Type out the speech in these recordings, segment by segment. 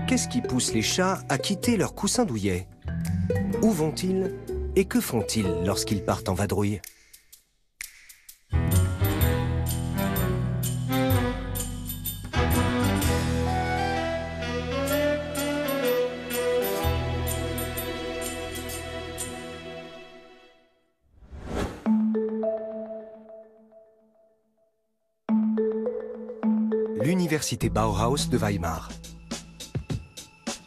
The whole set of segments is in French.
Qu'est-ce qui pousse les chats à quitter leur coussin douillet? Où vont-ils et que font-ils lorsqu'ils partent en vadrouille? L'université Bauhaus de Weimar.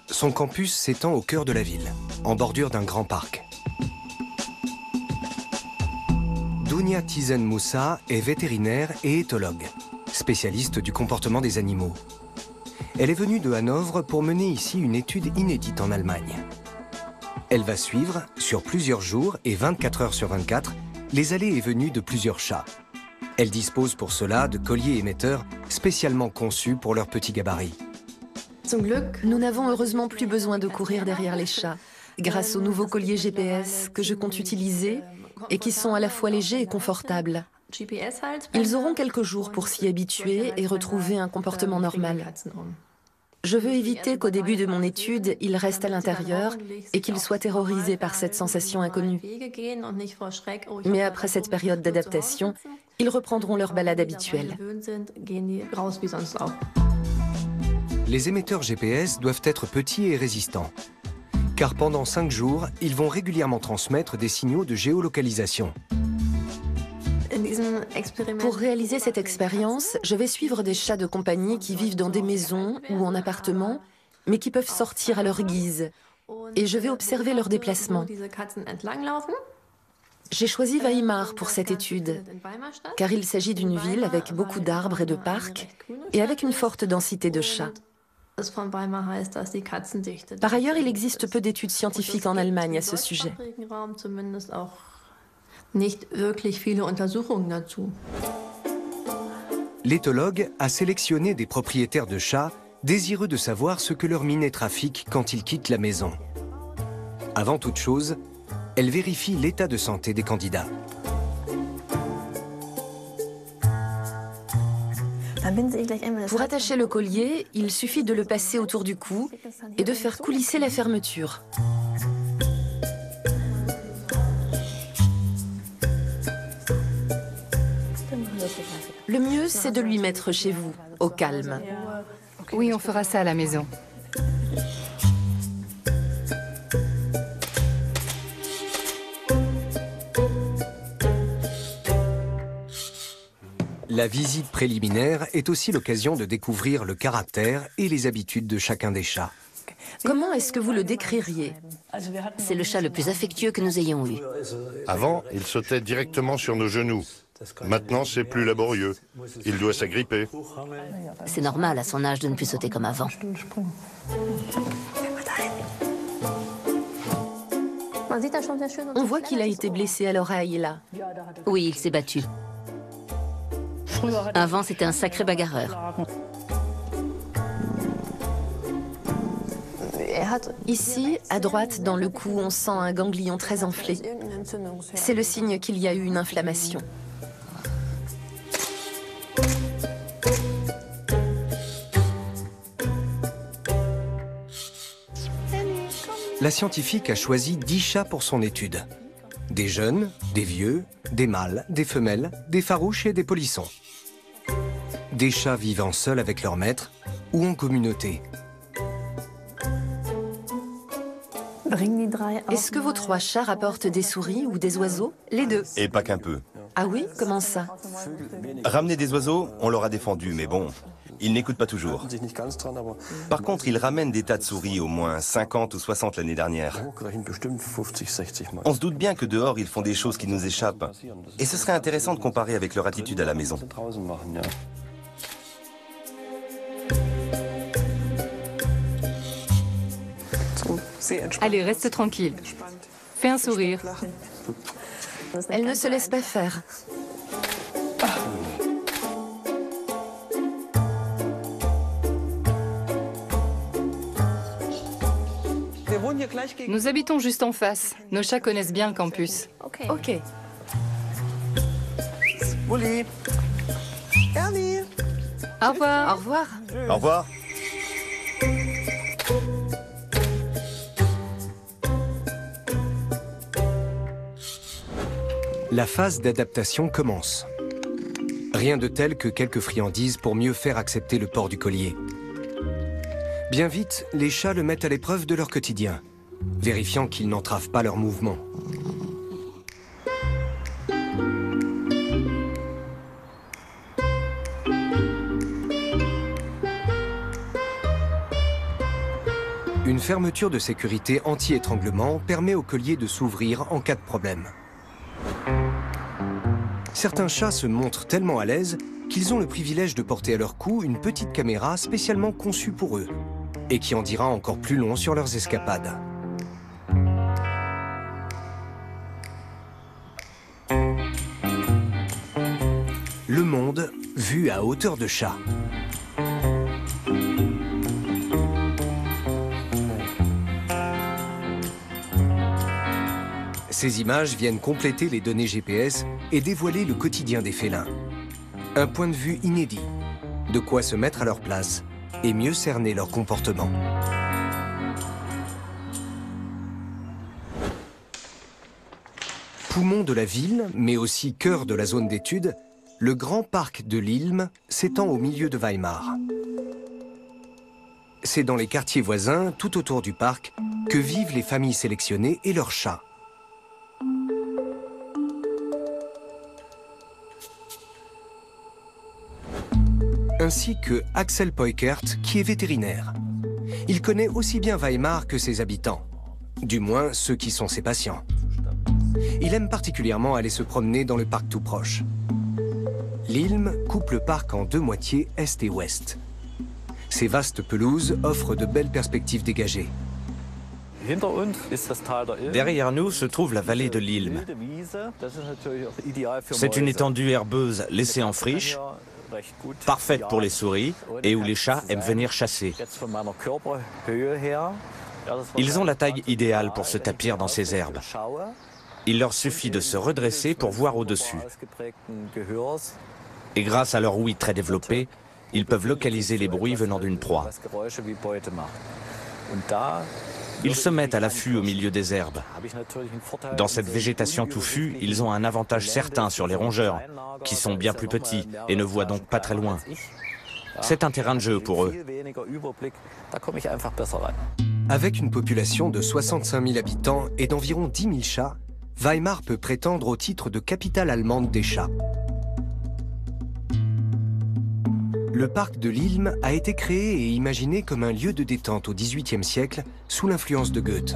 Son campus s'étend au cœur de la ville, en bordure d'un grand parc. Dunja Thyssen-Musa est vétérinaire et éthologue, spécialiste du comportement des animaux. Elle est venue de Hanovre pour mener ici une étude inédite en Allemagne. Elle va suivre, sur plusieurs jours et 24 heures sur 24, les allées et venues de plusieurs chats. Elle dispose pour cela de colliers émetteurs spécialement conçus pour leurs petits gabarits. Nous n'avons heureusement plus besoin de courir derrière les chats, grâce aux nouveaux colliers GPS que je compte utiliser et qui sont à la fois légers et confortables. Ils auront quelques jours pour s'y habituer et retrouver un comportement normal. Je veux éviter qu'au début de mon étude, ils restent à l'intérieur et qu'ils soient terrorisés par cette sensation inconnue. Mais après cette période d'adaptation, ils reprendront leur balade habituelle. Les émetteurs GPS doivent être petits et résistants, car pendant 5 jours, ils vont régulièrement transmettre des signaux de géolocalisation. Pour réaliser cette expérience, je vais suivre des chats de compagnie qui vivent dans des maisons ou en appartements, mais qui peuvent sortir à leur guise. Et je vais observer leurs déplacements. J'ai choisi Weimar pour cette étude, car il s'agit d'une ville avec beaucoup d'arbres et de parcs, et avec une forte densité de chats. Par ailleurs, il existe peu d'études scientifiques en Allemagne à ce sujet. L'éthologue a sélectionné des propriétaires de chats désireux de savoir ce que leur minet trafique quand ils quittent la maison. Avant toute chose, elle vérifie l'état de santé des candidats. Pour attacher le collier, il suffit de le passer autour du cou et de faire coulisser la fermeture. Le mieux, c'est de lui mettre chez vous, au calme. Oui, on fera ça à la maison. La visite préliminaire est aussi l'occasion de découvrir le caractère et les habitudes de chacun des chats. Comment est-ce que vous le décririez? C'est le chat le plus affectueux que nous ayons eu. Avant, il sautait directement sur nos genoux. Maintenant, c'est plus laborieux. Il doit s'agripper. C'est normal à son âge de ne plus sauter comme avant. On voit qu'il a été blessé à l'oreille, là. Oui, il s'est battu. Avant, c'était un sacré bagarreur. Ici, à droite, dans le cou, on sent un ganglion très enflé. C'est le signe qu'il y a eu une inflammation. La scientifique a choisi 10 chats pour son étude. Des jeunes, des vieux, des mâles, des femelles, des farouches et des polissons. Des chats vivant seuls avec leur maître ou en communauté. Est-ce que vos 3 chats rapportent des souris ou des oiseaux? Les deux. Et pas qu'un peu. Ah oui? Comment ça? Ramener des oiseaux, on leur a défendu, mais bon, ils n'écoutent pas toujours. Par contre, ils ramènent des tas de souris, au moins 50 ou 60 l'année dernière. On se doute bien que dehors, ils font des choses qui nous échappent. Et ce serait intéressant de comparer avec leur attitude à la maison. Allez, reste tranquille. Fais un sourire. Elle ne se laisse pas faire. Nous habitons juste en face. Nos chats connaissent bien le campus. Ok. Uli. Ernie. Au revoir. Au revoir. Au revoir. La phase d'adaptation commence. Rien de tel que quelques friandises pour mieux faire accepter le port du collier. Bien vite, les chats le mettent à l'épreuve de leur quotidien, vérifiant qu'il n'entrave pas leurs mouvements. Une fermeture de sécurité anti-étranglement permet au collier de s'ouvrir en cas de problème. Certains chats se montrent tellement à l'aise qu'ils ont le privilège de porter à leur cou une petite caméra spécialement conçue pour eux et qui en dira encore plus long sur leurs escapades. Le monde vu à hauteur de chat. Ces images viennent compléter les données GPS et dévoiler le quotidien des félins. Un point de vue inédit, de quoi se mettre à leur place et mieux cerner leur comportement. Poumon de la ville, mais aussi cœur de la zone d'étude, le grand parc de l'Ilm s'étend au milieu de Weimar. C'est dans les quartiers voisins, tout autour du parc, que vivent les familles sélectionnées et leurs chats. Ainsi que Axel Peukert, qui est vétérinaire. Il connaît aussi bien Weimar que ses habitants, du moins ceux qui sont ses patients. Il aime particulièrement aller se promener dans le parc tout proche. L'Ilm coupe le parc en deux moitiés, est et ouest. Ces vastes pelouses offrent de belles perspectives dégagées. Derrière nous se trouve la vallée de l'Ilm. C'est une étendue herbeuse laissée en friche, parfaite pour les souris et où les chats aiment venir chasser. Ils ont la taille idéale pour se tapir dans ces herbes. Il leur suffit de se redresser pour voir au-dessus. Et grâce à leur ouïe très développée, ils peuvent localiser les bruits venant d'une proie. Ils se mettent à l'affût au milieu des herbes. Dans cette végétation touffue, ils ont un avantage certain sur les rongeurs, qui sont bien plus petits et ne voient donc pas très loin. C'est un terrain de jeu pour eux. Avec une population de 65 000 habitants et d'environ 10 000 chats, Weimar peut prétendre au titre de capitale allemande des chats. Le parc de l'Ilm a été créé et imaginé comme un lieu de détente au XVIIIe siècle sous l'influence de Goethe.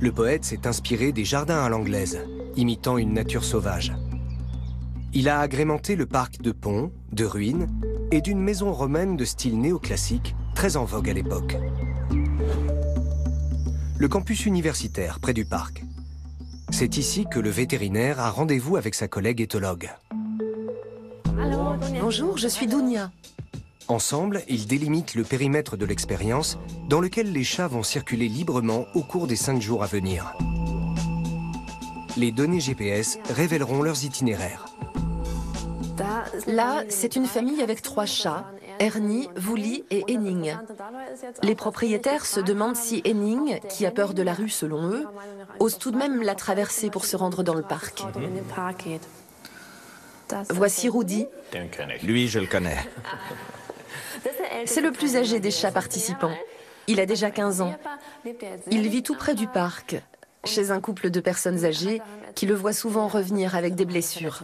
Le poète s'est inspiré des jardins à l'anglaise, imitant une nature sauvage. Il a agrémenté le parc de ponts, de ruines et d'une maison romaine de style néoclassique, très en vogue à l'époque. Le campus universitaire près du parc. C'est ici que le vétérinaire a rendez-vous avec sa collègue éthologue. Bonjour, je suis Dunia. Ensemble, ils délimitent le périmètre de l'expérience dans lequel les chats vont circuler librement au cours des 5 jours à venir. Les données GPS révéleront leurs itinéraires. Là, c'est une famille avec 3 chats, Ernie, Wully et Henning. Les propriétaires se demandent si Henning, qui a peur de la rue selon eux, ose tout de même la traverser pour se rendre dans le parc. Voici Rudi. Lui, je le connais. C'est le plus âgé des chats participants. Il a déjà 15 ans. Il vit tout près du parc, chez un couple de personnes âgées qui le voient souvent revenir avec des blessures.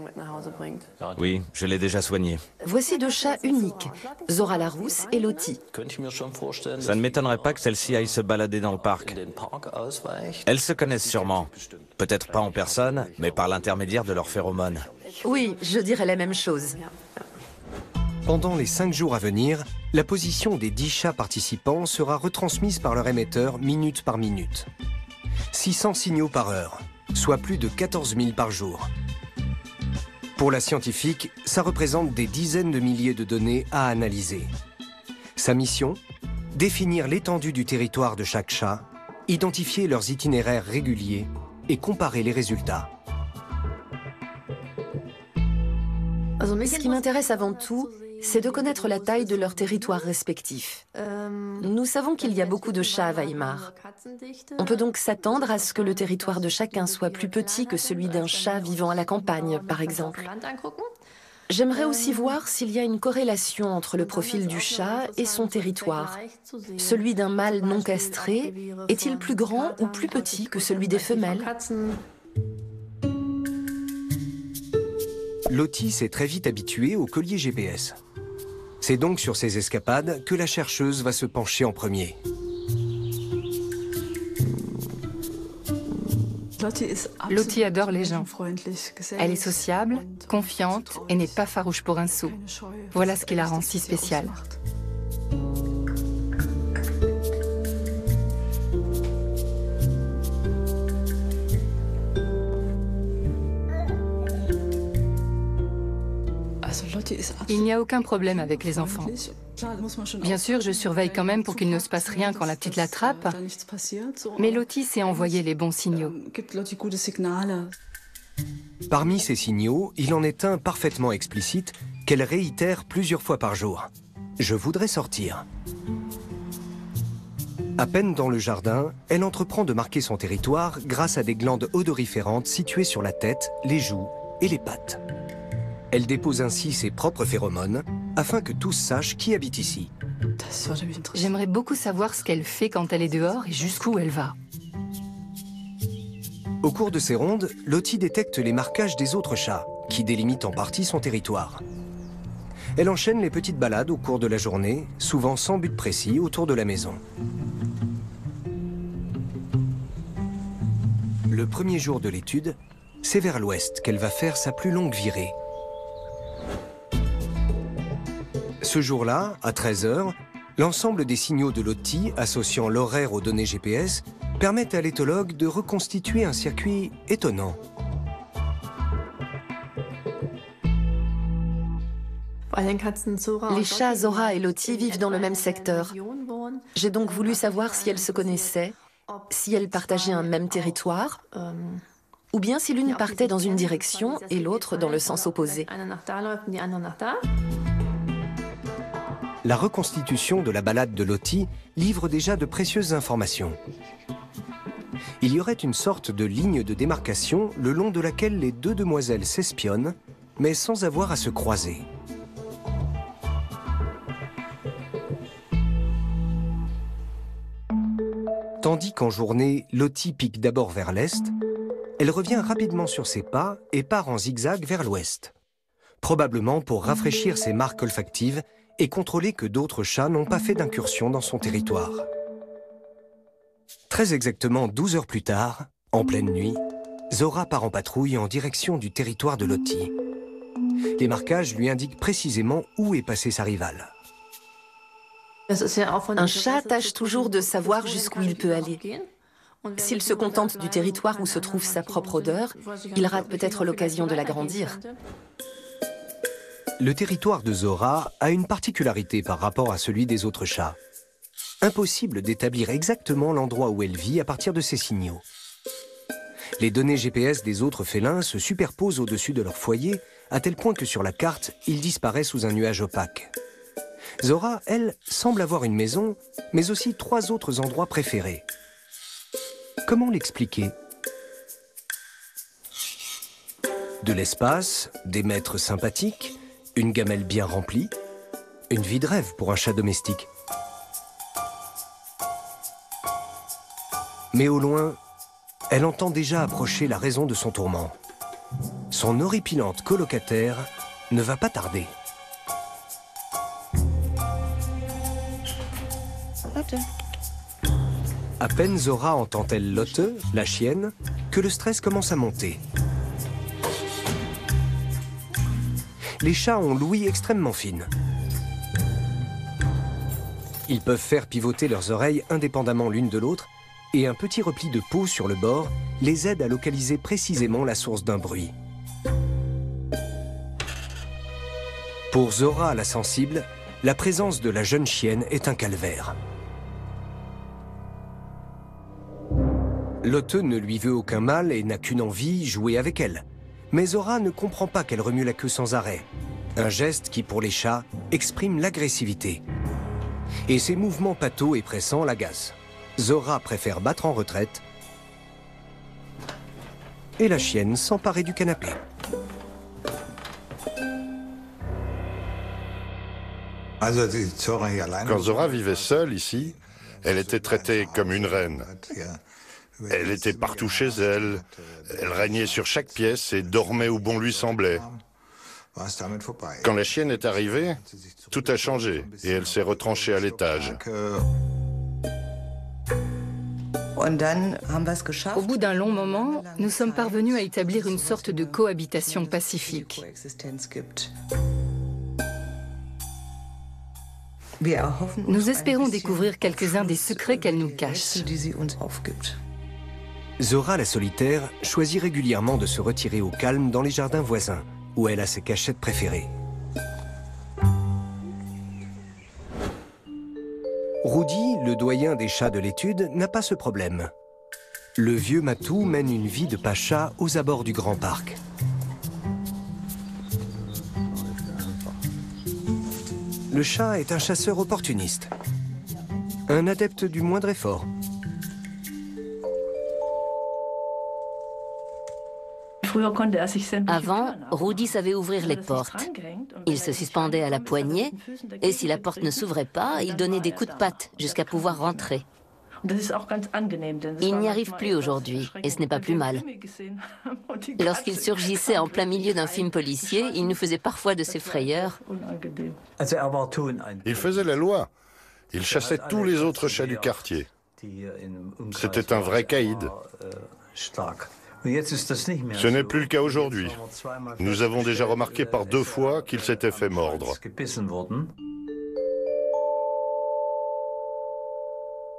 Oui, je l'ai déjà soigné. Voici 2 chats uniques, Zora la rousse et Lottie. Ça ne m'étonnerait pas que celle-ci aille se balader dans le parc. Elles se connaissent sûrement. Peut-être pas en personne, mais par l'intermédiaire de leurs phéromones. Oui, je dirais la même chose. Pendant les 5 jours à venir, la position des 10 chats participants sera retransmise par leur émetteur minute par minute. 600 signaux par heure, soit plus de 14 000 par jour. Pour la scientifique, ça représente des dizaines de milliers de données à analyser. Sa mission ? Définir l'étendue du territoire de chaque chat, identifier leurs itinéraires réguliers et comparer les résultats. Ce qui m'intéresse avant tout, c'est de connaître la taille de leurs territoires respectifs. Nous savons qu'il y a beaucoup de chats à Weimar. On peut donc s'attendre à ce que le territoire de chacun soit plus petit que celui d'un chat vivant à la campagne, par exemple. J'aimerais aussi voir s'il y a une corrélation entre le profil du chat et son territoire. Celui d'un mâle non castré est-il plus grand ou plus petit que celui des femelles? Lottie s'est très vite habituée au collier GPS. C'est donc sur ces escapades que la chercheuse va se pencher en premier. Lottie adore les gens. Elle est sociable, confiante et n'est pas farouche pour un sou. Voilà ce qui la rend si spéciale. Il n'y a aucun problème avec les enfants. Bien sûr, je surveille quand même pour qu'il ne se passe rien quand la petite l'attrape, mais Lottie sait envoyer les bons signaux. Parmi ces signaux, il en est un parfaitement explicite qu'elle réitère plusieurs fois par jour. Je voudrais sortir. À peine dans le jardin, elle entreprend de marquer son territoire grâce à des glandes odoriférantes situées sur la tête, les joues et les pattes. Elle dépose ainsi ses propres phéromones afin que tous sachent qui habite ici. J'aimerais beaucoup savoir ce qu'elle fait quand elle est dehors et jusqu'où elle va. Au cours de ces rondes, Lottie détecte les marquages des autres chats, qui délimitent en partie son territoire. Elle enchaîne les petites balades au cours de la journée, souvent sans but précis, autour de la maison. Le premier jour de l'étude, c'est vers l'ouest qu'elle va faire sa plus longue virée. Ce jour-là, à 13 h, l'ensemble des signaux de Lottie, associant l'horaire aux données GPS, permettent à l'éthologue de reconstituer un circuit étonnant. Les chats Zora et Lottie vivent dans le même secteur. J'ai donc voulu savoir si elles se connaissaient, si elles partageaient un même territoire, ou bien si l'une partait dans une direction et l'autre dans le sens opposé. La reconstitution de la balade de Lottie livre déjà de précieuses informations. Il y aurait une sorte de ligne de démarcation le long de laquelle les deux demoiselles s'espionnent, mais sans avoir à se croiser. Tandis qu'en journée, Lottie pique d'abord vers l'est, elle revient rapidement sur ses pas et part en zigzag vers l'ouest, probablement pour rafraîchir ses marques olfactives et contrôler que d'autres chats n'ont pas fait d'incursion dans son territoire. Très exactement 12 heures plus tard, en pleine nuit, Zora part en patrouille en direction du territoire de Lottie. Les marquages lui indiquent précisément où est passée sa rivale. Un chat tâche toujours de savoir jusqu'où il peut aller. S'il se contente du territoire où se trouve sa propre odeur, il rate peut-être l'occasion de l'agrandir. Le territoire de Zora a une particularité par rapport à celui des autres chats. Impossible d'établir exactement l'endroit où elle vit à partir de ces signaux. Les données GPS des autres félins se superposent au-dessus de leur foyer, à tel point que sur la carte, ils disparaissent sous un nuage opaque. Zora, elle, semble avoir une maison, mais aussi 3 autres endroits préférés. Comment l'expliquer? De l'espace, des maîtres sympathiques, une gamelle bien remplie, une vie de rêve pour un chat domestique. Mais au loin, elle entend déjà approcher la raison de son tourment. Son horripilante colocataire ne va pas tarder. À peine Zora entend-elle Lotte, la chienne, que le stress commence à monter. Les chats ont l'ouïe extrêmement fine. Ils peuvent faire pivoter leurs oreilles indépendamment l'une de l'autre et un petit repli de peau sur le bord les aide à localiser précisément la source d'un bruit. Pour Zora la sensible, la présence de la jeune chienne est un calvaire. Lotte ne lui veut aucun mal et n'a qu'une envie, jouer avec elle. Mais Zora ne comprend pas qu'elle remue la queue sans arrêt. Un geste qui, pour les chats, exprime l'agressivité. Et ses mouvements pâteaux et pressants l'agacent. Zora préfère battre en retraite. Et la chienne s'emparer du canapé. Quand Zora vivait seule ici, elle était traitée comme une reine. Elle était partout chez elle, elle régnait sur chaque pièce et dormait où bon lui semblait. Quand la chienne est arrivée, tout a changé et elle s'est retranchée à l'étage. Au bout d'un long moment, nous sommes parvenus à établir une sorte de cohabitation pacifique. Nous espérons découvrir quelques-uns des secrets qu'elle nous cache. Zora la solitaire choisit régulièrement de se retirer au calme dans les jardins voisins, où elle a ses cachettes préférées. Rudy, le doyen des chats de l'étude, n'a pas ce problème. Le vieux matou mène une vie de pacha aux abords du grand parc. Le chat est un chasseur opportuniste, un adepte du moindre effort. Avant, Rudy savait ouvrir les portes. Il se suspendait à la poignée et si la porte ne s'ouvrait pas, il donnait des coups de patte jusqu'à pouvoir rentrer. Il n'y arrive plus aujourd'hui et ce n'est pas plus mal. Lorsqu'il surgissait en plein milieu d'un film policier, il nous faisait parfois de ses frayeurs. Il faisait la loi. Il chassait tous les autres chats du quartier. C'était un vrai caïd. Ce n'est plus le cas aujourd'hui. Nous avons déjà remarqué par 2 fois qu'il s'était fait mordre.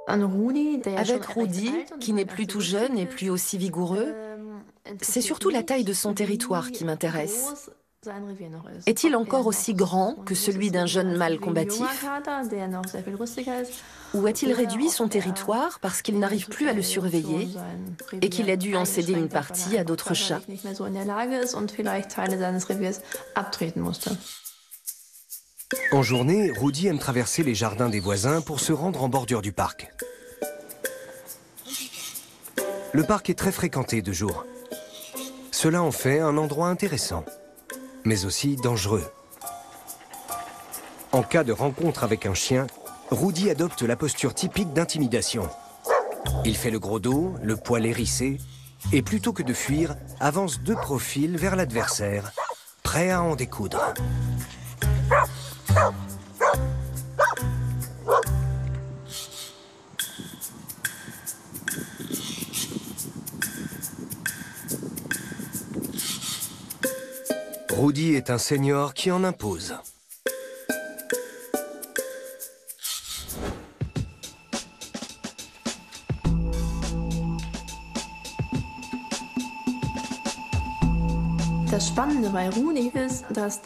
Avec Rudy, qui n'est plus tout jeune et plus aussi vigoureux, c'est surtout la taille de son territoire qui m'intéresse. Est-il encore aussi grand que celui d'un jeune mâle combatif? Ou a-t-il réduit son territoire parce qu'il n'arrive plus à le surveiller et qu'il a dû en céder une partie à d'autres chats? En journée, Rudy aime traverser les jardins des voisins pour se rendre en bordure du parc. Le parc est très fréquenté de jour. Cela en fait un endroit intéressant, mais aussi dangereux. En cas de rencontre avec un chien, Rudy adopte la posture typique d'intimidation. Il fait le gros dos, le poil hérissé, et plutôt que de fuir, avance de profil vers l'adversaire, prêt à en découdre. Rudy est un senior qui en impose.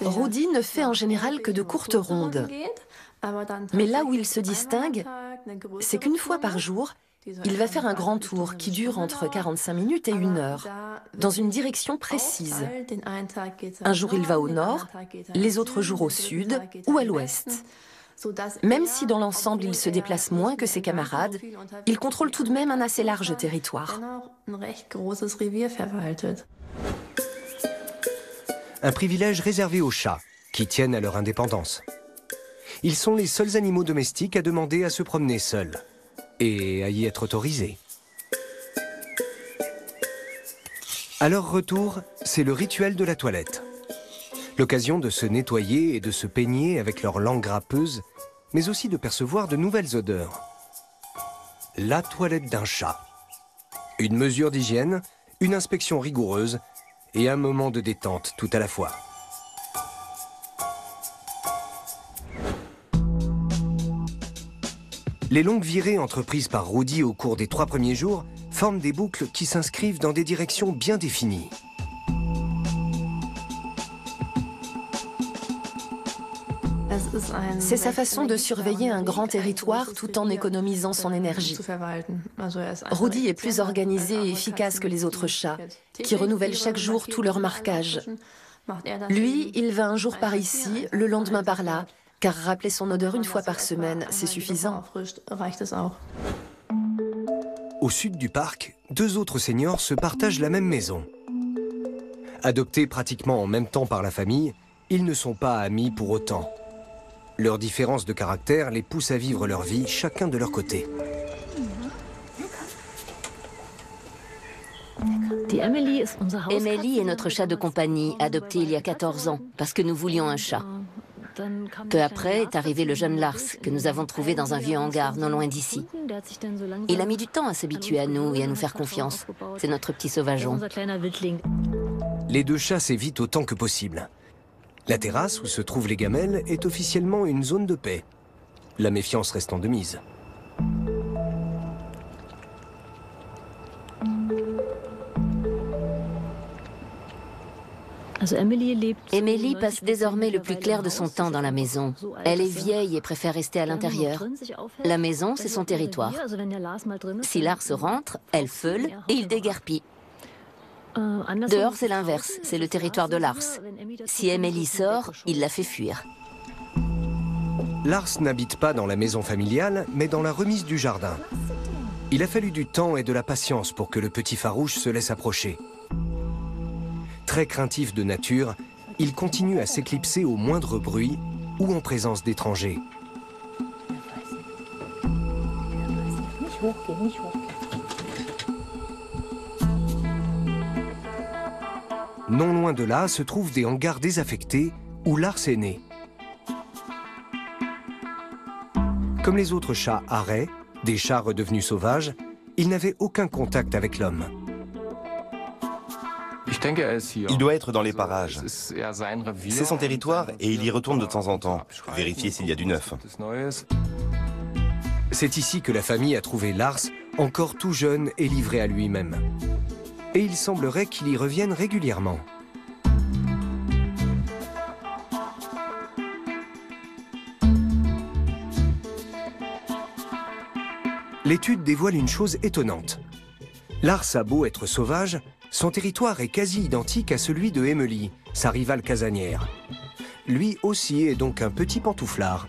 Rudy ne fait en général que de courtes rondes. Mais là où il se distingue, c'est qu'une fois par jour, il va faire un grand tour qui dure entre 45 minutes et 1 heure, dans une direction précise. Un jour, il va au nord, les autres jours au sud ou à l'ouest. Même si dans l'ensemble, il se déplace moins que ses camarades, il contrôle tout de même un assez large territoire. Un privilège réservé aux chats, qui tiennent à leur indépendance. Ils sont les seuls animaux domestiques à demander à se promener seuls et à y être autorisés. À leur retour, c'est le rituel de la toilette. L'occasion de se nettoyer et de se peigner avec leur langue grappeuse, mais aussi de percevoir de nouvelles odeurs. La toilette d'un chat. Une mesure d'hygiène, une inspection rigoureuse et un moment de détente tout à la fois. Les longues virées entreprises par Rudy au cours des 3 premiers jours forment des boucles qui s'inscrivent dans des directions bien définies. C'est sa façon de surveiller un grand territoire tout en économisant son énergie. Rudy est plus organisé et efficace que les autres chats, qui renouvellent chaque jour tout leur marquage. Lui, il va un jour par ici, le lendemain par là, car rappeler son odeur une fois par semaine, c'est suffisant. Au sud du parc, 2 autres seniors se partagent la même maison. Adoptés pratiquement en même temps par la famille, ils ne sont pas amis pour autant. Leur différence de caractère les pousse à vivre leur vie chacun de leur côté. Emily est notre chat de compagnie, adopté il y a 14 ans, parce que nous voulions un chat. Peu après est arrivé le jeune Lars, que nous avons trouvé dans un vieux hangar non loin d'ici. Il a mis du temps à s'habituer à nous et à nous faire confiance. C'est notre petit sauvageon. Les 2 chats s'évitent autant que possible. La terrasse où se trouvent les gamelles est officiellement une zone de paix. La méfiance restant de mise. Emily passe désormais le plus clair de son temps dans la maison. Elle est vieille et préfère rester à l'intérieur. La maison, c'est son territoire. Si Lars rentre, elle feule et il déguerpit. Dehors, c'est l'inverse, c'est le territoire de Lars. Si Emily sort, il la fait fuir. Lars n'habite pas dans la maison familiale, mais dans la remise du jardin. Il a fallu du temps et de la patience pour que le petit farouche se laisse approcher. Très craintif de nature, il continue à s'éclipser au moindre bruit ou en présence d'étrangers. Non loin de là se trouvent des hangars désaffectés où Lars est né. Comme les autres chats arrêts, des chats redevenus sauvages, il n'avait aucun contact avec l'homme. Il doit être dans les parages. C'est son territoire et il y retourne de temps en temps, vérifier s'il y a du neuf. C'est ici que la famille a trouvé Lars, encore tout jeune et livré à lui-même. Et il semblerait qu'il y revienne régulièrement. L'étude dévoile une chose étonnante. Lars a beau être sauvage, son territoire est quasi identique à celui de Emily, sa rivale casanière. Lui aussi est donc un petit pantouflard.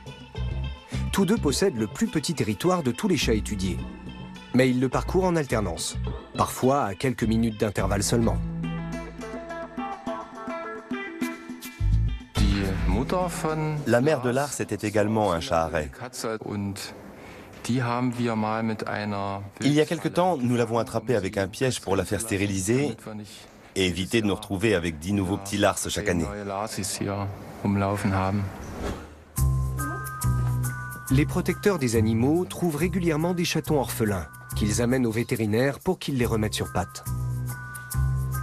Tous 2 possèdent le plus petit territoire de tous les chats étudiés. Mais ils le parcourent en alternance, parfois à quelques minutes d'intervalle seulement. La mère de Lars était également un chat arrêt. Il y a quelque temps, nous l'avons attrapée avec un piège pour la faire stériliser et éviter de nous retrouver avec 10 nouveaux petits Lars chaque année. Les protecteurs des animaux trouvent régulièrement des chatons orphelins qu'ils amènent au vétérinaire pour qu'ils les remettent sur pattes.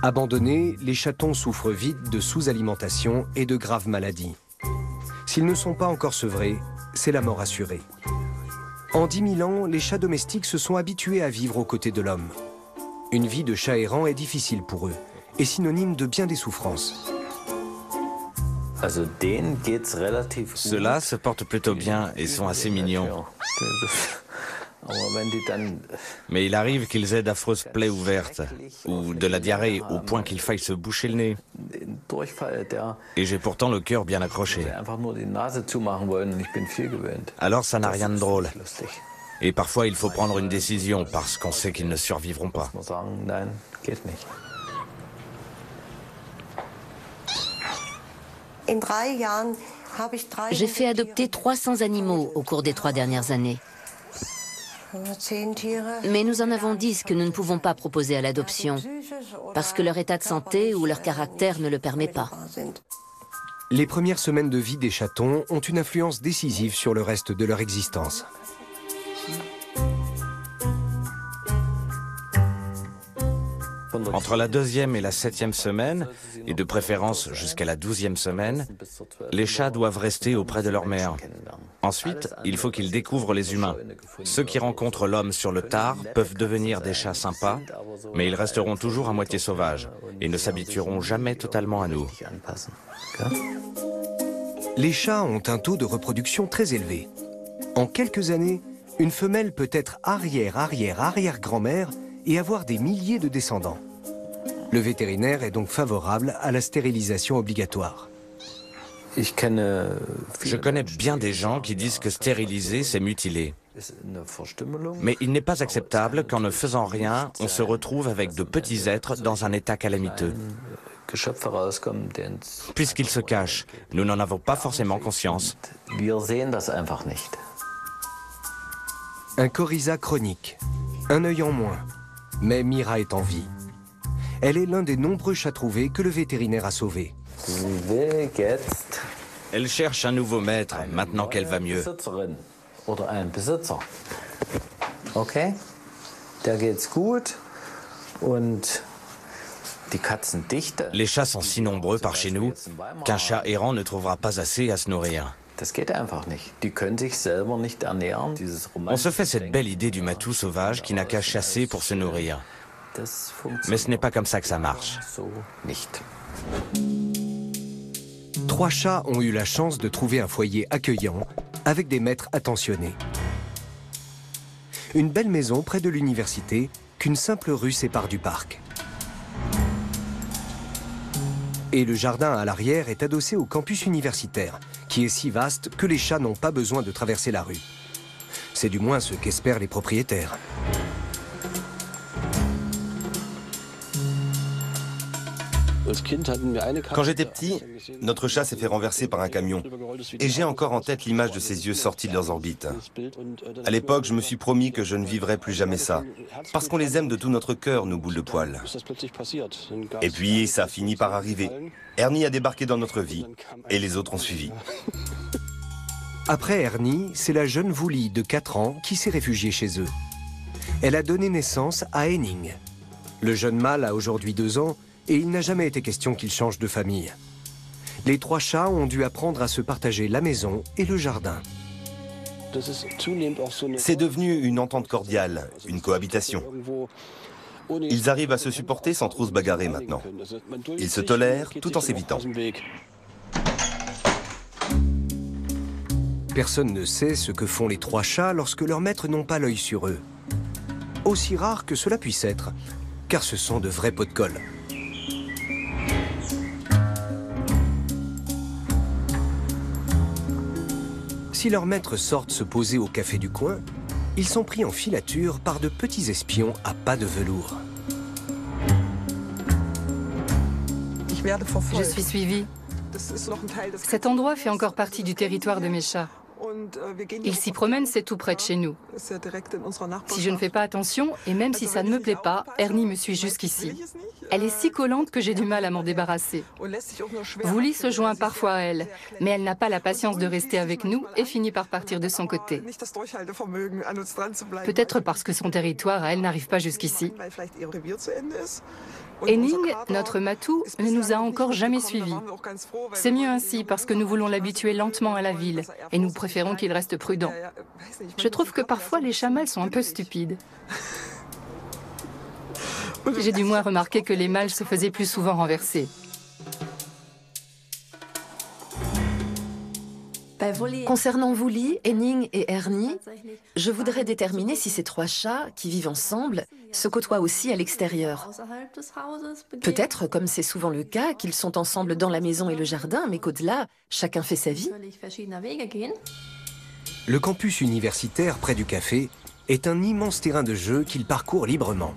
Abandonnés, les chatons souffrent vite de sous-alimentation et de graves maladies. S'ils ne sont pas encore sevrés, c'est la mort assurée. En 10 000 ans, les chats domestiques se sont habitués à vivre aux côtés de l'homme. Une vie de chat errant est difficile pour eux et synonyme de bien des souffrances. Ceux-là se portent plutôt bien et sont assez mignons. Mais il arrive qu'ils aient d'affreuses plaies ouvertes ou de la diarrhée au point qu'il faille se boucher le nez. Et j'ai pourtant le cœur bien accroché. Alors ça n'a rien de drôle. Et parfois il faut prendre une décision parce qu'on sait qu'ils ne survivront pas. J'ai fait adopter 300 animaux au cours des 3 dernières années. Mais nous en avons 10 que nous ne pouvons pas proposer à l'adoption, parce que leur état de santé ou leur caractère ne le permet pas. Les premières semaines de vie des chatons ont une influence décisive sur le reste de leur existence. Entre la 2e et la 7e semaine, et de préférence jusqu'à la 12e semaine, les chats doivent rester auprès de leur mère. Ensuite, il faut qu'ils découvrent les humains. Ceux qui rencontrent l'homme sur le tard peuvent devenir des chats sympas, mais ils resteront toujours à moitié sauvages et ne s'habitueront jamais totalement à nous. Les chats ont un taux de reproduction très élevé. En quelques années, une femelle peut être arrière-arrière-arrière-grand-mère et avoir des milliers de descendants. Le vétérinaire est donc favorable à la stérilisation obligatoire. Je connais bien des gens qui disent que stériliser, c'est mutiler. Mais il n'est pas acceptable qu'en ne faisant rien, on se retrouve avec de petits êtres dans un état calamiteux. Puisqu'ils se cachent, nous n'en avons pas forcément conscience. Un coryza chronique, un œil en moins, mais Mira est en vie. Elle est l'un des nombreux chats trouvés que le vétérinaire a sauvés. Elle cherche un nouveau maître, maintenant qu'elle va mieux. Ok, der geht's gut und les chats sont si nombreux par chez nous qu'un chat errant ne trouvera pas assez à se nourrir. On se fait cette belle idée du matou sauvage qui n'a qu'à chasser pour se nourrir. Mais ce n'est pas comme ça que ça marche. 3 chats ont eu la chance de trouver un foyer accueillant avec des maîtres attentionnés. Une belle maison près de l'université qu'une simple rue sépare du parc. Et le jardin à l'arrière est adossé au campus universitaire, qui est si vaste que les chats n'ont pas besoin de traverser la rue. C'est du moins ce qu'espèrent les propriétaires. Quand j'étais petit, notre chat s'est fait renverser par un camion. Et j'ai encore en tête l'image de ses yeux sortis de leurs orbites. À l'époque, je me suis promis que je ne vivrais plus jamais ça. Parce qu'on les aime de tout notre cœur, nos boules de poils. Et puis, ça a fini par arriver. Ernie a débarqué dans notre vie. Et les autres ont suivi. Après Ernie, c'est la jeune Wooly de 4 ans qui s'est réfugiée chez eux. Elle a donné naissance à Henning. Le jeune mâle a aujourd'hui 2 ans et il n'a jamais été question qu'il change de famille. Les 3 chats ont dû apprendre à se partager la maison et le jardin. C'est devenu une entente cordiale, une cohabitation. Ils arrivent à se supporter sans trop se bagarrer maintenant. Ils se tolèrent tout en s'évitant. Personne ne sait ce que font les 3 chats lorsque leurs maîtres n'ont pas l'œil sur eux. Aussi rare que cela puisse être, car ce sont de vrais pots de colle. Si leurs maîtres sortent se poser au café du coin, ils sont pris en filature par de petits espions à pas de velours. Je suis suivie. Cet endroit fait encore partie du territoire de mes chats. Ils s'y promènent, c'est tout près de chez nous. Si je ne fais pas attention, et même si ça ne me plaît pas, Ernie me suit jusqu'ici. Elle est si collante que j'ai du mal à m'en débarrasser. Wooly se joint parfois à elle, mais elle n'a pas la patience de rester avec nous et finit par partir de son côté. Peut-être parce que son territoire à elle n'arrive pas jusqu'ici. Henning, notre matou, ne nous a encore jamais suivis. C'est mieux ainsi parce que nous voulons l'habituer lentement à la ville et nous préférons qu'il reste prudent. Je trouve que parfois les chats mâles sont un peu stupides. J'ai du moins remarqué que les mâles se faisaient plus souvent renverser. Concernant Wooly, Henning et Ernie, je voudrais déterminer si ces 3 chats, qui vivent ensemble, se côtoient aussi à l'extérieur. Peut-être, comme c'est souvent le cas, qu'ils sont ensemble dans la maison et le jardin, mais qu'au-delà, chacun fait sa vie. Le campus universitaire près du café est un immense terrain de jeu qu'ils parcourent librement.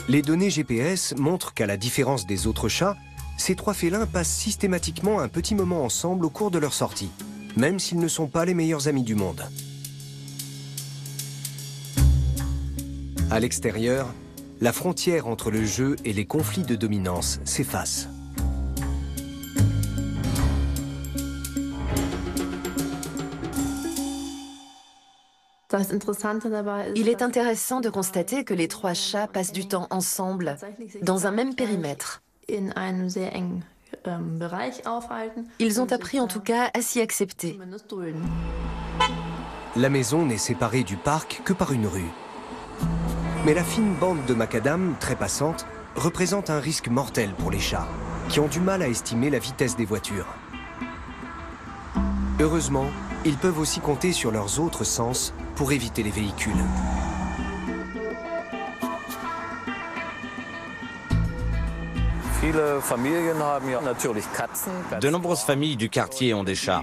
Les données GPS montrent qu'à la différence des autres chats, ces 3 félins passent systématiquement un petit moment ensemble au cours de leur sortie, même s'ils ne sont pas les meilleurs amis du monde. À l'extérieur, la frontière entre le jeu et les conflits de dominance s'efface. Il est intéressant de constater que les 3 chats passent du temps ensemble, dans un même périmètre. Ils ont appris en tout cas à s'y accepter. La maison n'est séparée du parc que par une rue. Mais la fine bande de macadam, très passante, représente un risque mortel pour les chats, qui ont du mal à estimer la vitesse des voitures. Heureusement, ils peuvent aussi compter sur leurs autres sens pour éviter les véhicules. De nombreuses familles du quartier ont des chats.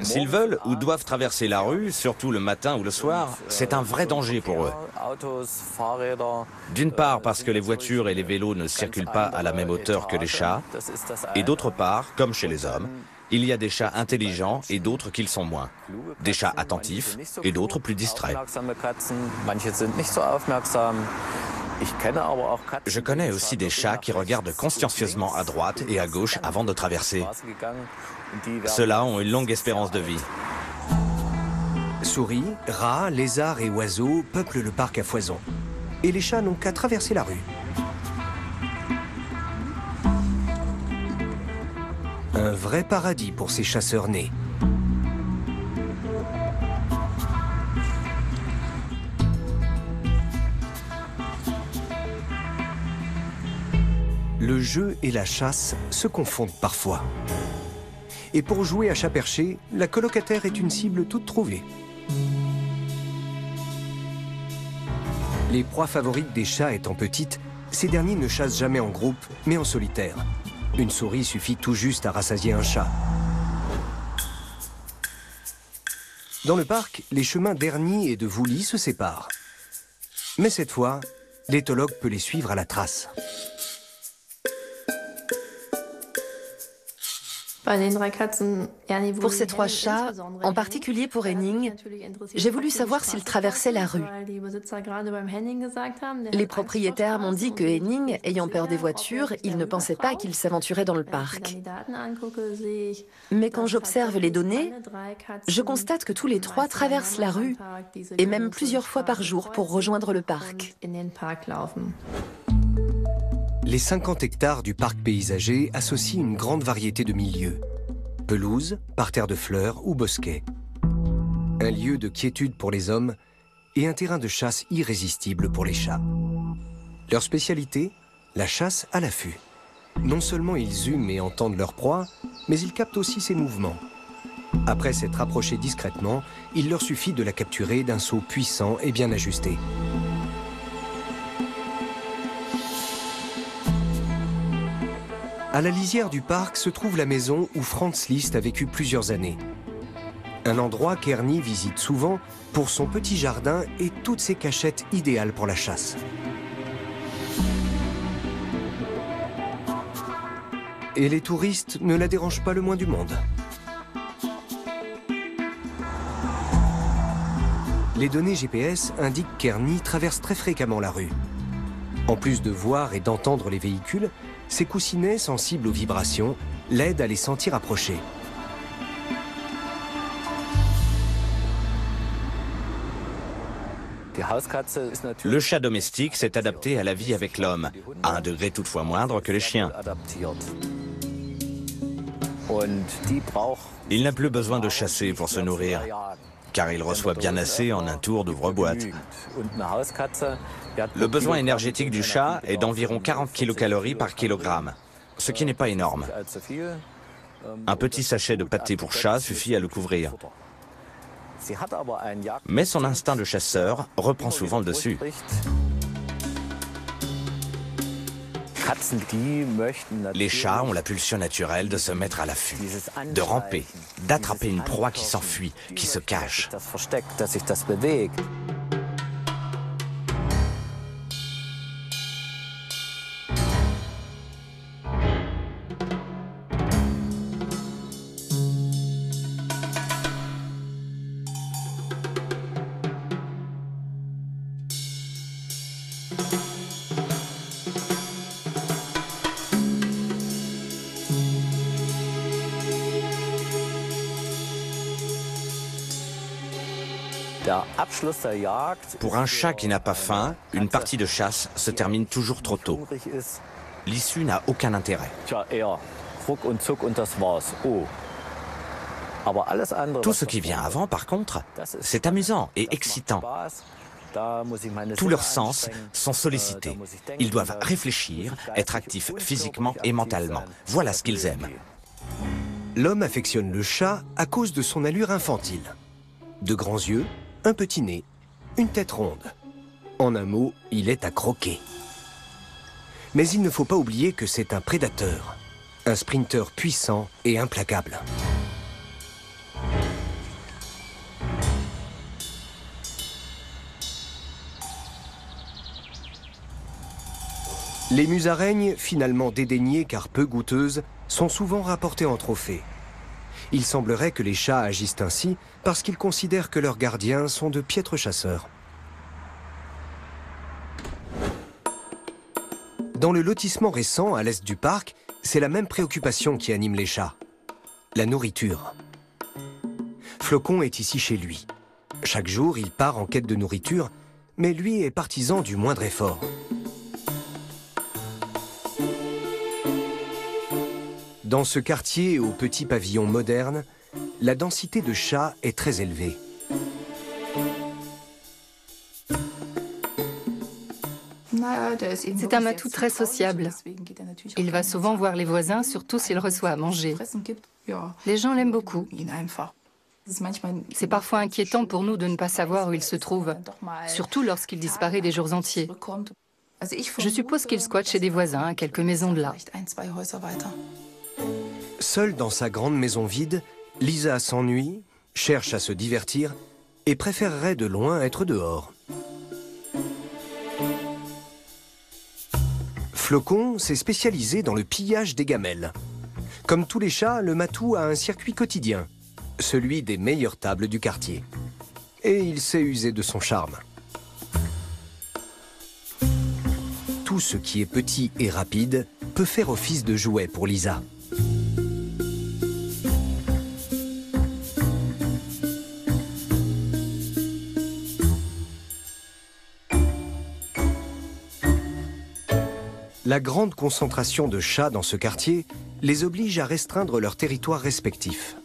S'ils veulent ou doivent traverser la rue, surtout le matin ou le soir, c'est un vrai danger pour eux. D'une part parce que les voitures et les vélos ne circulent pas à la même hauteur que les chats, et d'autre part, comme chez les hommes, il y a des chats intelligents et d'autres qui le sont moins. Des chats attentifs et d'autres plus distraits. Je connais aussi des chats qui regardent consciencieusement à droite et à gauche avant de traverser. Ceux-là ont une longue espérance de vie. Souris, rats, lézards et oiseaux peuplent le parc à foison. Et les chats n'ont qu'à traverser la rue. Un vrai paradis pour ces chasseurs nés. Le jeu et la chasse se confondent parfois. Et pour jouer à chat perché, la colocataire est une cible toute trouvée. Les proies favorites des chats étant petites, ces derniers ne chassent jamais en groupe, mais en solitaire. Une souris suffit tout juste à rassasier un chat. Dans le parc, les chemins d'Ernie et de Vouly se séparent. Mais cette fois, l'éthologue peut les suivre à la trace. Pour ces trois chats, en particulier pour Henning, j'ai voulu savoir s'ils traversaient la rue. Les propriétaires m'ont dit que Henning, ayant peur des voitures, il ne pensait pas qu'il s'aventurait dans le parc. Mais quand j'observe les données, je constate que tous les trois traversent la rue, et même plusieurs fois par jour pour rejoindre le parc. Les 50 hectares du parc paysager associent une grande variété de milieux. Pelouse, parterre de fleurs ou bosquet. Un lieu de quiétude pour les hommes et un terrain de chasse irrésistible pour les chats. Leur spécialité, la chasse à l'affût. Non seulement ils hument et entendent leur proie, mais ils captent aussi ses mouvements. Après s'être approchés discrètement, il leur suffit de la capturer d'un saut puissant et bien ajusté. À la lisière du parc se trouve la maison où Franz Liszt a vécu plusieurs années. Un endroit qu'Ernie visite souvent pour son petit jardin et toutes ses cachettes idéales pour la chasse. Et les touristes ne la dérangent pas le moins du monde. Les données GPS indiquent qu'Ernie traverse très fréquemment la rue. En plus de voir et d'entendre les véhicules, ces coussinets sensibles aux vibrations l'aident à les sentir approcher. Le chat domestique s'est adapté à la vie avec l'homme, à un degré toutefois moindre que les chiens. Il n'a plus besoin de chasser pour se nourrir, car il reçoit bien assez en un tour d'ouvre-boîte. Le besoin énergétique du chat est d'environ 40 kilocalories par kilogramme, ce qui n'est pas énorme. Un petit sachet de pâté pour chat suffit à le couvrir. Mais son instinct de chasseur reprend souvent le dessus. Les chats ont la pulsion naturelle de se mettre à l'affût, de ramper, d'attraper une proie qui s'enfuit, qui se cache. Pour un chat qui n'a pas faim, une partie de chasse se termine toujours trop tôt. L'issue n'a aucun intérêt. Tout ce qui vient avant, par contre, c'est amusant et excitant. Tous leurs sens sont sollicités. Ils doivent réfléchir, être actifs physiquement et mentalement. Voilà ce qu'ils aiment. L'homme affectionne le chat à cause de son allure infantile. De grands yeux, un petit nez, une tête ronde. En un mot, il est à croquer. Mais il ne faut pas oublier que c'est un prédateur, un sprinter puissant et implacable. Les musaraignes, finalement dédaignées car peu goûteuses, sont souvent rapportées en trophée. Il semblerait que les chats agissent ainsi parce qu'ils considèrent que leurs gardiens sont de piètres chasseurs. Dans le lotissement récent à l'est du parc, c'est la même préoccupation qui anime les chats. La nourriture. Flocon est ici chez lui. Chaque jour, il part en quête de nourriture, mais lui est partisan du moindre effort. Dans ce quartier au petit pavillon moderne, la densité de chats est très élevée. C'est un matou très sociable. Il va souvent voir les voisins, surtout s'il reçoit à manger. Les gens l'aiment beaucoup. C'est parfois inquiétant pour nous de ne pas savoir où il se trouve, surtout lorsqu'il disparaît des jours entiers. Je suppose qu'il squatte chez des voisins, à quelques maisons de là. Seule dans sa grande maison vide, Lisa s'ennuie, cherche à se divertir et préférerait de loin être dehors. Flocon s'est spécialisé dans le pillage des gamelles. Comme tous les chats, le matou a un circuit quotidien, celui des meilleures tables du quartier. Et il sait user de son charme. Tout ce qui est petit et rapide peut faire office de jouet pour Lisa. La grande concentration de chats dans ce quartier les oblige à restreindre leurs territoires respectifs.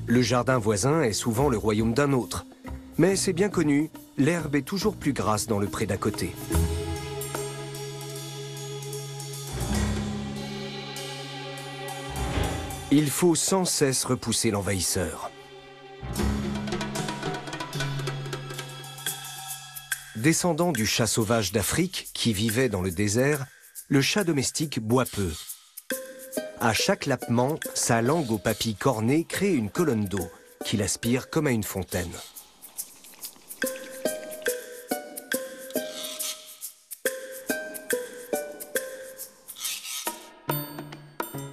Le jardin voisin est souvent le royaume d'un autre, mais c'est bien connu, l'herbe est toujours plus grasse dans le pré d'à côté. Il faut sans cesse repousser l'envahisseur. Descendant du chat sauvage d'Afrique qui vivait dans le désert, le chat domestique boit peu. À chaque lapement, sa langue aux papilles cornées crée une colonne d'eau qu'il aspire comme à une fontaine.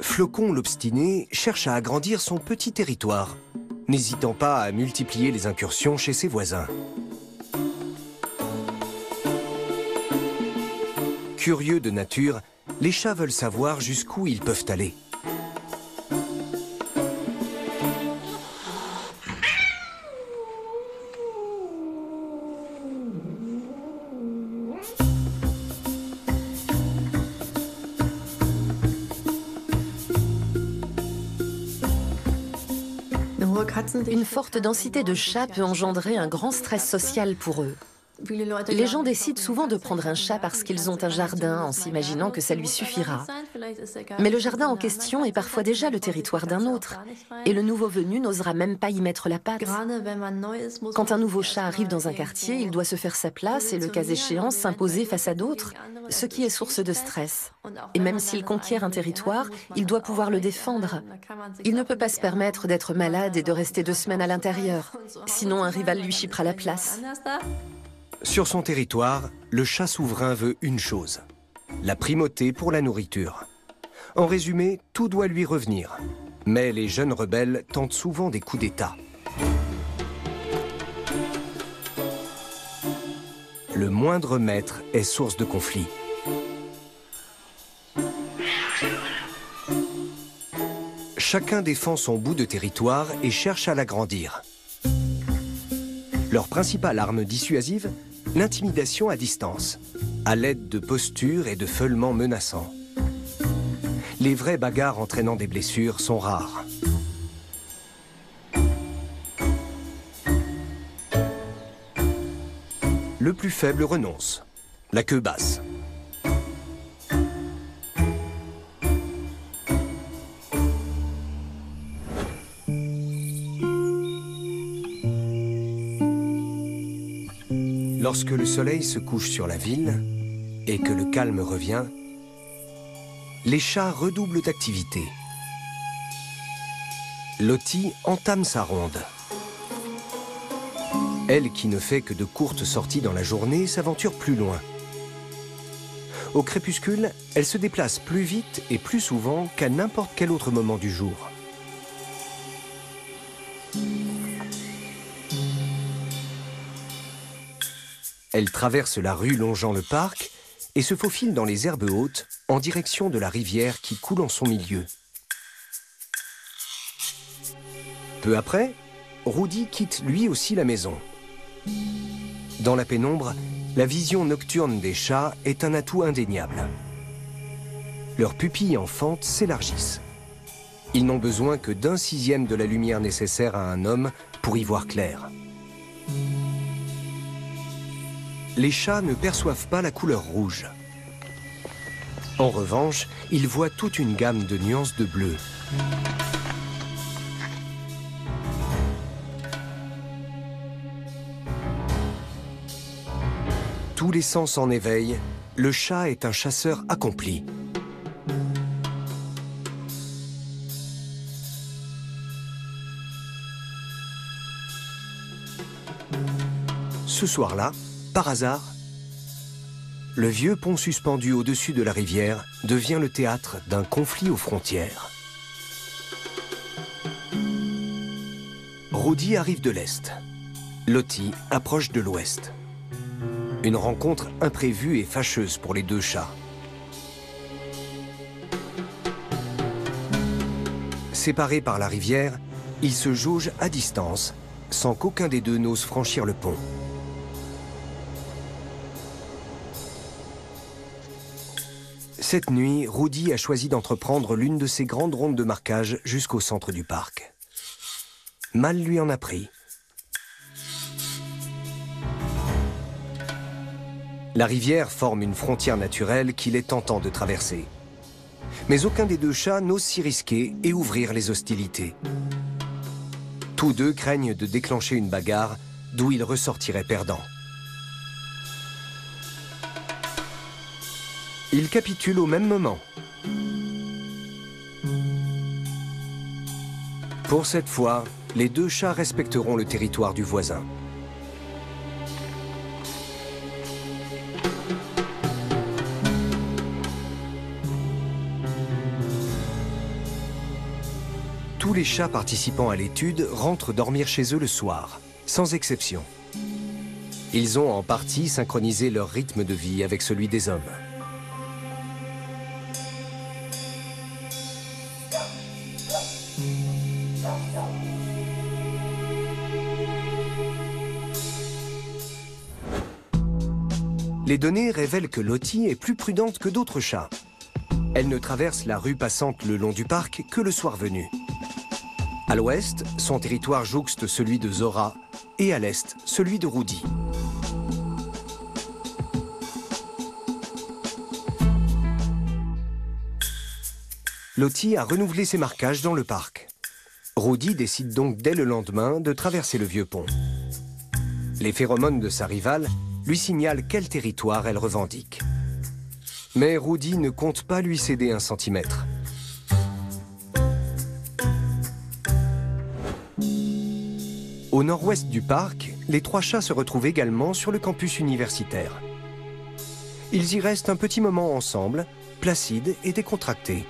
Flocon l'obstiné cherche à agrandir son petit territoire, n'hésitant pas à multiplier les incursions chez ses voisins. Curieux de nature, les chats veulent savoir jusqu'où ils peuvent aller. Une forte densité de chats peut engendrer un grand stress social pour eux. Les gens décident souvent de prendre un chat parce qu'ils ont un jardin en s'imaginant que ça lui suffira. Mais le jardin en question est parfois déjà le territoire d'un autre et le nouveau venu n'osera même pas y mettre la patte. Quand un nouveau chat arrive dans un quartier, il doit se faire sa place et le cas échéant s'imposer face à d'autres, ce qui est source de stress. Et même s'il conquiert un territoire, il doit pouvoir le défendre. Il ne peut pas se permettre d'être malade et de rester 2 semaines à l'intérieur, sinon un rival lui chipera la place. Sur son territoire, le chat souverain veut une chose, la primauté pour la nourriture. En résumé, tout doit lui revenir. Mais les jeunes rebelles tentent souvent des coups d'État. Le moindre maître est source de conflit. Chacun défend son bout de territoire et cherche à l'agrandir. Leur principale arme dissuasive, l'intimidation à distance, à l'aide de postures et de feulements menaçants. Les vraies bagarres entraînant des blessures sont rares. Le plus faible renonce, la queue basse. Lorsque le soleil se couche sur la ville et que le calme revient, les chats redoublent d'activité. Lottie entame sa ronde. Elle, qui ne fait que de courtes sorties dans la journée, s'aventure plus loin. Au crépuscule, elle se déplace plus vite et plus souvent qu'à n'importe quel autre moment du jour. Elle traverse la rue longeant le parc et se faufile dans les herbes hautes en direction de la rivière qui coule en son milieu. Peu après, Rudy quitte lui aussi la maison. Dans la pénombre, la vision nocturne des chats est un atout indéniable. Leurs pupilles en fente s'élargissent. Ils n'ont besoin que d'un sixième de la lumière nécessaire à un homme pour y voir clair. Les chats ne perçoivent pas la couleur rouge. En revanche, ils voient toute une gamme de nuances de bleu. Tous les sens en éveil, le chat est un chasseur accompli. Ce soir-là, par hasard, le vieux pont suspendu au-dessus de la rivière devient le théâtre d'un conflit aux frontières. Rudy arrive de l'Est. Lottie approche de l'Ouest. Une rencontre imprévue et fâcheuse pour les deux chats. Séparés par la rivière, ils se jaugent à distance, sans qu'aucun des deux n'ose franchir le pont. Cette nuit, Rudy a choisi d'entreprendre l'une de ces grandes rondes de marquage jusqu'au centre du parc. Mal lui en a pris. La rivière forme une frontière naturelle qu'il est tentant de traverser. Mais aucun des deux chats n'ose s'y risquer et ouvrir les hostilités. Tous deux craignent de déclencher une bagarre d'où ils ressortiraient perdants. Ils capitulent au même moment. Pour cette fois, les deux chats respecteront le territoire du voisin. Tous les chats participant à l'étude rentrent dormir chez eux le soir, sans exception. Ils ont en partie synchronisé leur rythme de vie avec celui des hommes. Les données révèlent que Lottie est plus prudente que d'autres chats. Elle ne traverse la rue passante le long du parc que le soir venu. À l'ouest, son territoire jouxte celui de Zora et à l'est, celui de Rudy. Lottie a renouvelé ses marquages dans le parc. Rudy décide donc dès le lendemain de traverser le vieux pont. Les phéromones de sa rivale lui signalent quel territoire elle revendique. Mais Rudy ne compte pas lui céder un centimètre. Au nord-ouest du parc, les trois chats se retrouvent également sur le campus universitaire. Ils y restent un petit moment ensemble, placides et décontractés.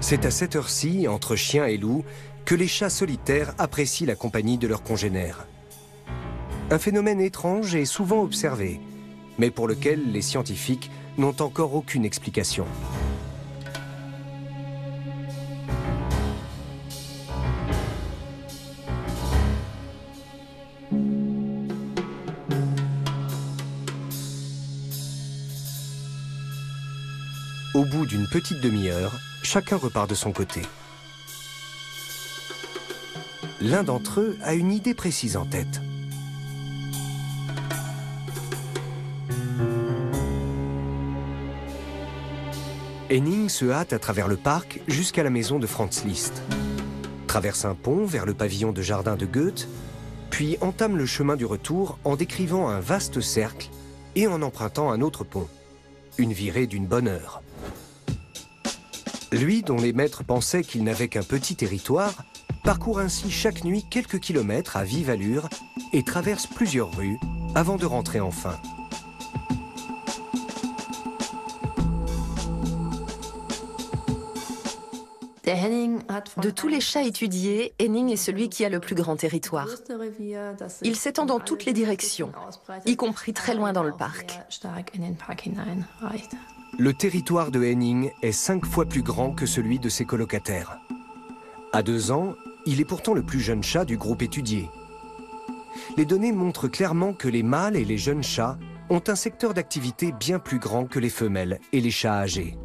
C'est à cette heure-ci, entre chiens et loups, que les chats solitaires apprécient la compagnie de leurs congénères. Un phénomène étrange et souvent observé, mais pour lequel les scientifiques n'ont encore aucune explication. Au bout d'une petite demi-heure, chacun repart de son côté. L'un d'entre eux a une idée précise en tête. Henning se hâte à travers le parc jusqu'à la maison de Franz Liszt, traverse un pont vers le pavillon de jardin de Goethe puis entame le chemin du retour en décrivant un vaste cercle et en empruntant un autre pont. Une virée d'une bonne heure. Lui, dont les maîtres pensaient qu'il n'avait qu'un petit territoire, parcourt ainsi chaque nuit quelques kilomètres à vive allure et traverse plusieurs rues avant de rentrer enfin. De tous les chats étudiés, Henning est celui qui a le plus grand territoire. Il s'étend dans toutes les directions, y compris très loin dans le parc. Le territoire de Henning est 5 fois plus grand que celui de ses colocataires. À 2 ans, il est pourtant le plus jeune chat du groupe étudié. Les données montrent clairement que les mâles et les jeunes chats ont un secteur d'activité bien plus grand que les femelles et les chats âgés.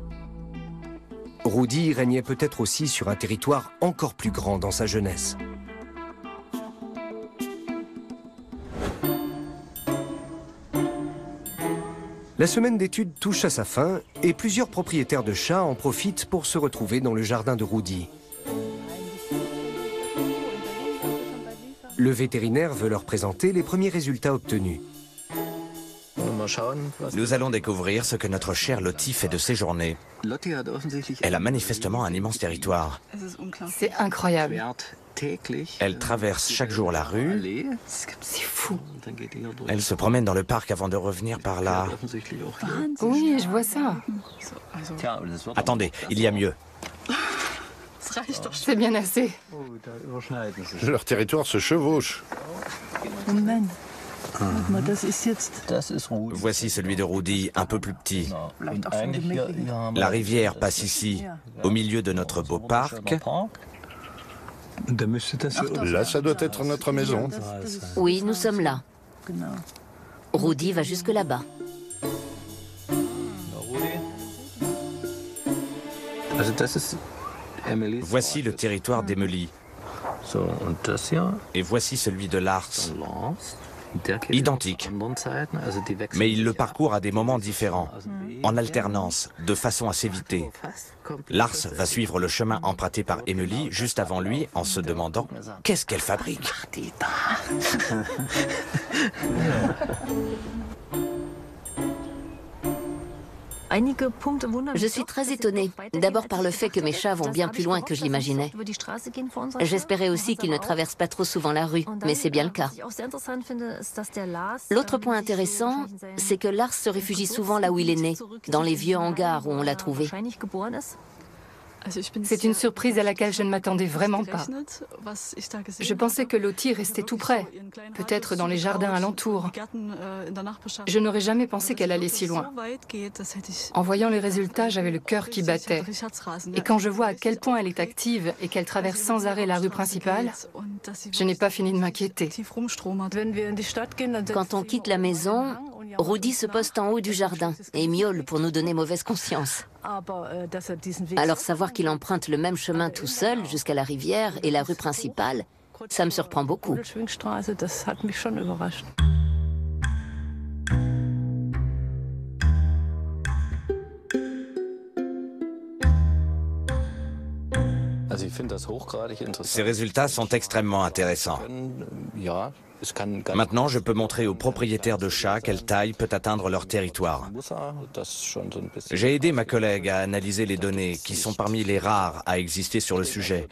Rudi régnait peut-être aussi sur un territoire encore plus grand dans sa jeunesse. La semaine d'études touche à sa fin et plusieurs propriétaires de chats en profitent pour se retrouver dans le jardin de Rudi. Le vétérinaire veut leur présenter les premiers résultats obtenus. Nous allons découvrir ce que notre chère Lottie fait de ses journées. Elle a manifestement un immense territoire. C'est incroyable. Elle traverse chaque jour la rue. C'est fou. Elle se promène dans le parc avant de revenir par là. Oui, je vois ça. Attendez, il y a mieux. C'est bien assez. Leur territoire se chevauche. Voici celui de Rudi, un peu plus petit. La rivière passe ici, au milieu de notre beau parc. Là, ça doit être notre maison. Oui, nous sommes là. Rudi va jusque là-bas. Voici le territoire d'Emily. Et voici celui de Lars. Identique. Mais il le parcourt à des moments différents, en alternance, de façon à s'éviter. Lars va suivre le chemin emprunté par Emily juste avant lui en se demandant qu'est-ce qu'elle fabrique. Je suis très étonnée, d'abord par le fait que mes chats vont bien plus loin que je l'imaginais. J'espérais aussi qu'ils ne traversent pas trop souvent la rue, mais c'est bien le cas. L'autre point intéressant, c'est que Lars se réfugie souvent là où il est né, dans les vieux hangars où on l'a trouvé. C'est une surprise à laquelle je ne m'attendais vraiment pas. Je pensais que Lottie restait tout près, peut-être dans les jardins alentours. Je n'aurais jamais pensé qu'elle allait si loin. En voyant les résultats, j'avais le cœur qui battait. Et quand je vois à quel point elle est active et qu'elle traverse sans arrêt la rue principale, je n'ai pas fini de m'inquiéter. Quand on quitte la maison, Rudi se poste en haut du jardin et miaule pour nous donner mauvaise conscience. Alors savoir qu'il emprunte le même chemin tout seul jusqu'à la rivière et la rue principale, ça me surprend beaucoup. Ces résultats sont extrêmement intéressants. Maintenant, je peux montrer aux propriétaires de chats quelle taille peut atteindre leur territoire. J'ai aidé ma collègue à analyser les données, qui sont parmi les rares à exister sur le sujet.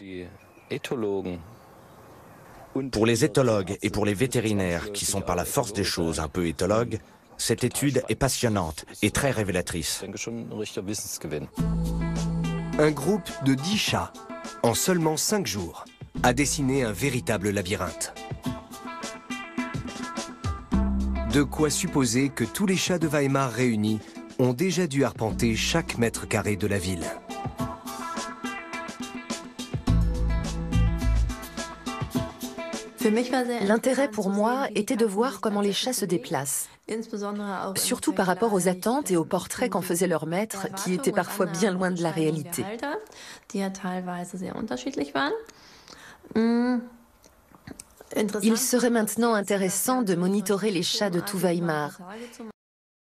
Pour les éthologues et pour les vétérinaires, qui sont par la force des choses un peu éthologues, cette étude est passionnante et très révélatrice. Un groupe de 10 chats, en seulement 5 jours, a dessiné un véritable labyrinthe. De quoi supposer que tous les chats de Weimar réunis ont déjà dû arpenter chaque mètre carré de la ville. L'intérêt pour moi était de voir comment les chats se déplacent, surtout par rapport aux attentes et aux portraits qu'en faisaient leurs maîtres, qui étaient parfois bien loin de la réalité. Il serait maintenant intéressant de monitorer les chats de tout Weimar